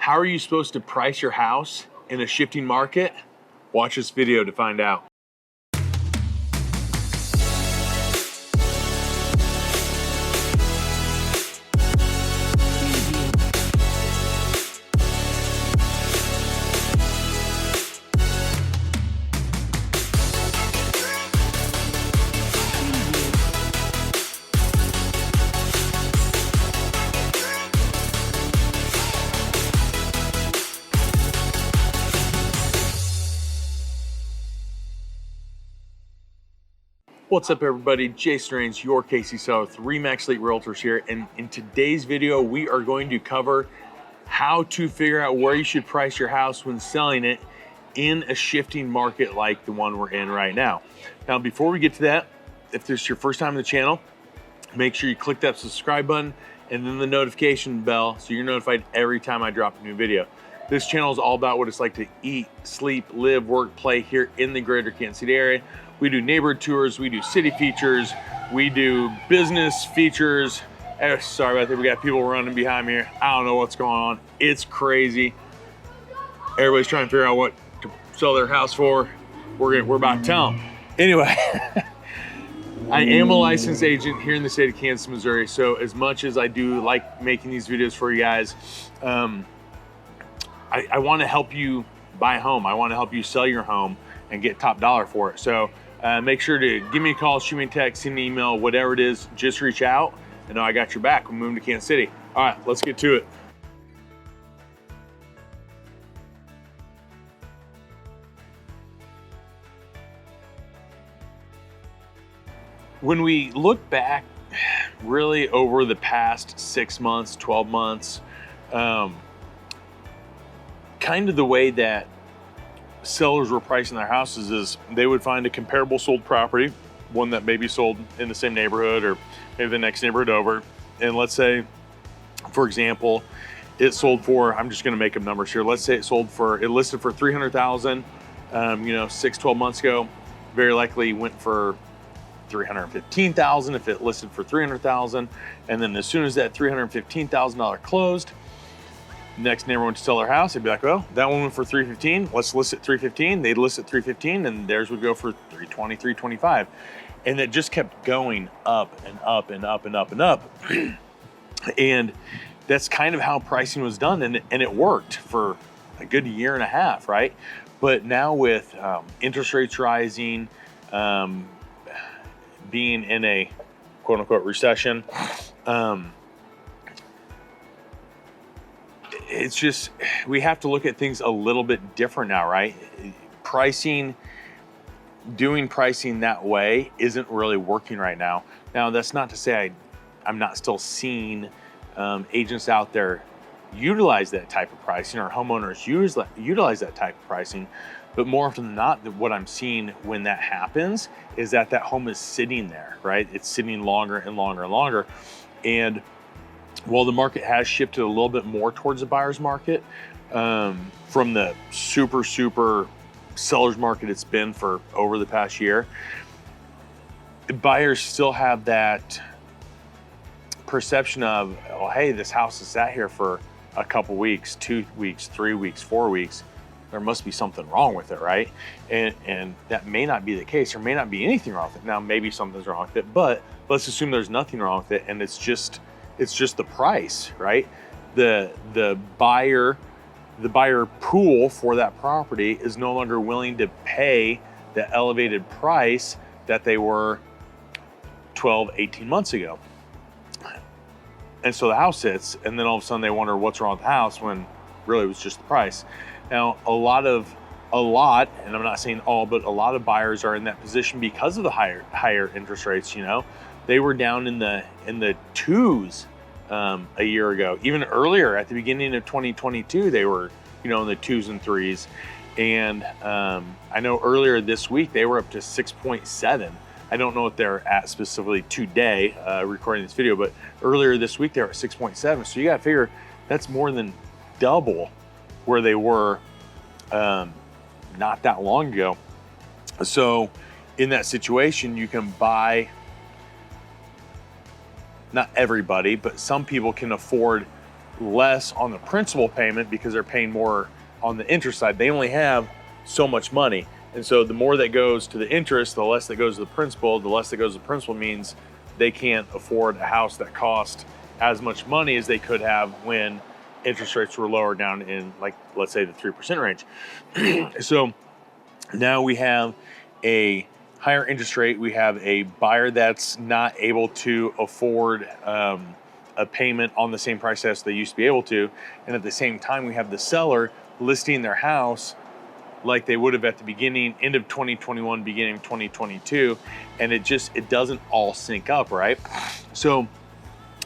How are you supposed to price your house in a shifting market? Watch this video to find out. What's up everybody, Jason Rains, your KC seller with RE/MAX Elite Realtors here, and in today's video we are going to cover how to figure out where you should price your house when selling it in a shifting market like the one we're in right now. Now before we get to that, if this is your first time on the channel, make sure you click that subscribe button and then the notification bell so you're notified every time I drop a new video. This channel is all about what it's like to eat, sleep, live, work, play here in the greater Kansas City area. We do neighborhood tours, we do city features, we do business features. Sorry about that, we got people running behind me here. I don't know what's going on. It's crazy. Everybody's trying to figure out what to sell their house for. We're about to tell them. Anyway, I am a licensed agent here in the state of Kansas, Missouri. So as much as I do like making these videos for you guys, I want to help you buy a home. I want to help you sell your home and get top dollar for it. So make sure to give me a call, shoot me a text, send me an email, whatever it is, just reach out. I know I got your back. We're moving to Kansas City. All right, let's get to it. When we look back really over the past 6 months, 12 months, kind of the way that sellers were pricing their houses is they would find a comparable sold property, one that maybe sold in the same neighborhood or maybe the next neighborhood over. And let's say, for example, it sold for, I'm just gonna make up numbers here. Let's say it listed for 300,000, 6-12 months ago. Very likely went for 315,000 if it listed for 300,000. And then as soon as that $315,000 closed, next neighbor went to sell their house, they'd be like, well, that one went for 315, let's list it 315. They'd list it 315 and theirs would go for 320, 325. And it just kept going up and up and up and up and up. And that's kind of how pricing was done. And it worked for a good year and a half, right? But now with interest rates rising, being in a quote unquote recession, it's just, we have to look at things a little bit different now, right? Doing pricing that way isn't really working right now. Now, that's not to say I'm not still seeing agents out there utilize that type of pricing, or homeowners utilize that type of pricing. But more often than not, what I'm seeing when that happens is that home is sitting there, right? It's sitting longer and longer and longer. And while the market has shifted a little bit more towards the buyer's market, from the super seller's market it's been for over the past year, buyers still have that perception of, oh, hey, this house has sat here for a couple weeks, 2 weeks, 3 weeks, 4 weeks. There must be something wrong with it, right? And that may not be the case. There may not be anything wrong with it. Now, maybe something's wrong with it, but let's assume there's nothing wrong with it and it's just the price, right? The buyer pool for that property is no longer willing to pay the elevated price that they were 12, 18 months ago. And so the house sits, and then all of a sudden they wonder what's wrong with the house when really it was just the price. Now, a lot, and I'm not saying all, but a lot of buyers are in that position because of the higher interest rates. They were down in the twos a year ago. Even earlier, at the beginning of 2022, they were in the 2s and 3s. And I know earlier this week they were up to 6.7. I don't know what they're at specifically today, recording this video, but earlier this week they were at 6.7. So you got to figure that's more than double where they were not that long ago. So in that situation, you can buy, not everybody, but some people can afford less on the principal payment because they're paying more on the interest side. They only have so much money. And so the more that goes to the interest, the less that goes to the principal. The less that goes to the principal means they can't afford a house that cost as much money as they could have when interest rates were lower, down in, like, let's say the 3% range. So now we have a higher interest rate. We have a buyer that's not able to afford a payment on the same price as they used to be able to. And at the same time, we have the seller listing their house like they would have at the end of 2021, beginning of 2022. And it doesn't all sync up, right? So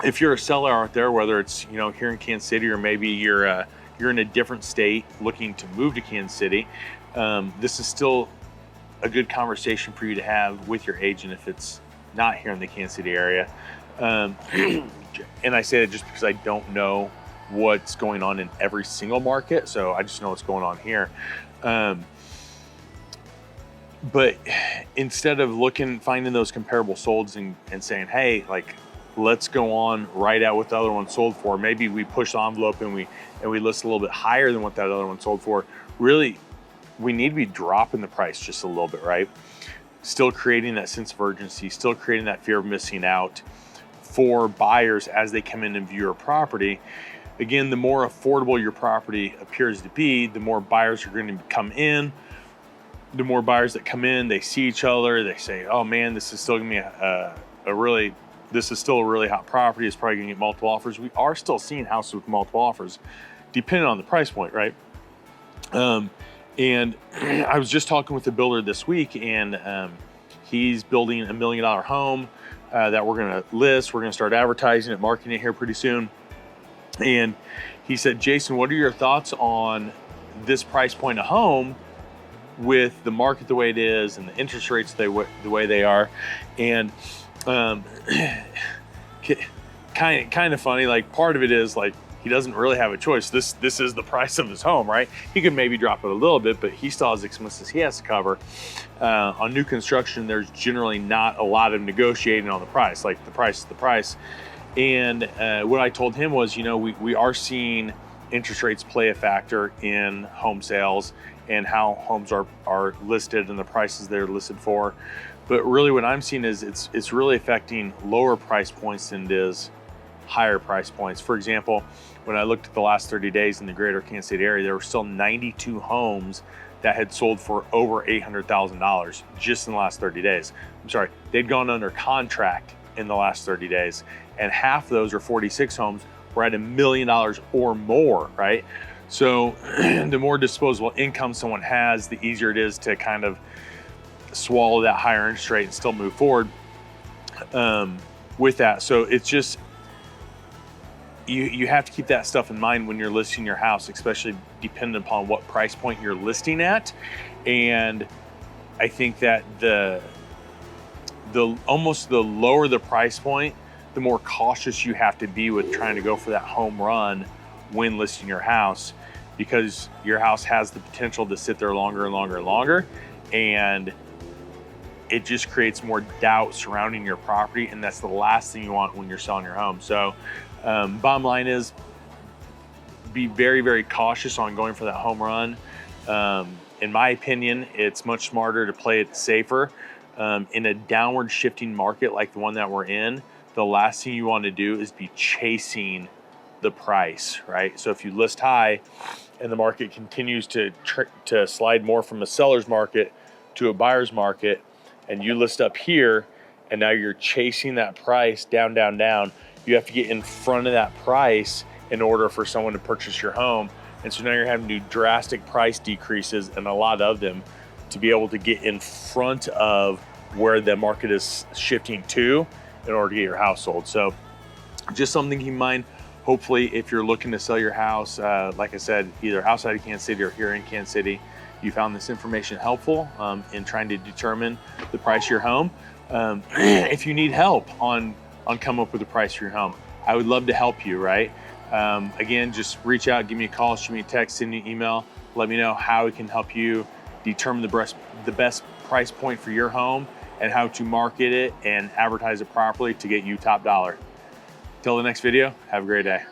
if you're a seller out there, whether it's, here in Kansas City, or maybe you're in a different state looking to move to Kansas City, this is still a good conversation for you to have with your agent if it's not here in the Kansas City area. And I say that just because I don't know what's going on in every single market, so I just know what's going on here. But instead of finding those comparable solds and saying, hey, like, let's go on right out what the other one sold for. Maybe we push the envelope and we list a little bit higher than what that other one sold for. Really, we need to be dropping the price just a little bit, right? Still creating that sense of urgency, still creating that fear of missing out for buyers as they come in and view your property. Again, the more affordable your property appears to be, the more buyers are going to come in. The more buyers that come in, they see each other, they say, oh man, this is still going to be this is still a really hot property. It's probably going to get multiple offers. We are still seeing houses with multiple offers, depending on the price point, right? And I was just talking with a builder this week, and he's building $1 million home that we're going to list. We're going to start advertising it, marketing it here pretty soon. And he said, Jason, what are your thoughts on this price point of home with the market the way it is and the interest rates the way they are? And kind of funny, like, part of it is like he doesn't really have a choice. This is the price of his home, right? He could maybe drop it a little bit, but he still has expenses he has to cover. On new construction, there's generally not a lot of negotiating on the price. Like, the price is the price. And what I told him was, we are seeing interest rates play a factor in home sales and how homes are listed and the prices they're listed for. But really what I'm seeing is it's really affecting lower price points than it is higher price points. For example, when I looked at the last 30 days in the greater Kansas City area, there were still 92 homes that had sold for over $800,000 just in the last 30 days. I'm sorry, they'd gone under contract in the last 30 days, and half of those, or 46 homes, were at $1 million or more, right? So the more disposable income someone has, the easier it is to kind of swallow that higher interest rate and still move forward with that. So it's just, you have to keep that stuff in mind when you're listing your house, especially depending upon what price point you're listing at. And I think that the almost the lower the price point, the more cautious you have to be with trying to go for that home run when listing your house, because your house has the potential to sit there longer and longer and longer, and it just creates more doubt surrounding your property, and that's the last thing you want when you're selling your home. So bottom line is, be very, very cautious on going for that home run. In my opinion, it's much smarter to play it safer. In a downward shifting market like the one that we're in, the last thing you want to do is be chasing the price, right? So if you list high and the market continues to slide more from a seller's market to a buyer's market, and you list up here, and now you're chasing that price down, down, down, you have to get in front of that price in order for someone to purchase your home. And so now you're having to do drastic price decreases, and a lot of them, to be able to get in front of where the market is shifting to in order to get your house sold. So just something to keep in mind. Hopefully, if you're looking to sell your house, like I said, either outside of Kansas City or here in Kansas City, you found this information helpful in trying to determine the price of your home. If you need help on coming up with the price for your home, I would love to help you, right? Again, just reach out, give me a call, shoot me a text, send me an email. Let me know how we can help you determine the best price point for your home and how to market it and advertise it properly to get you top dollar. Till the next video, have a great day.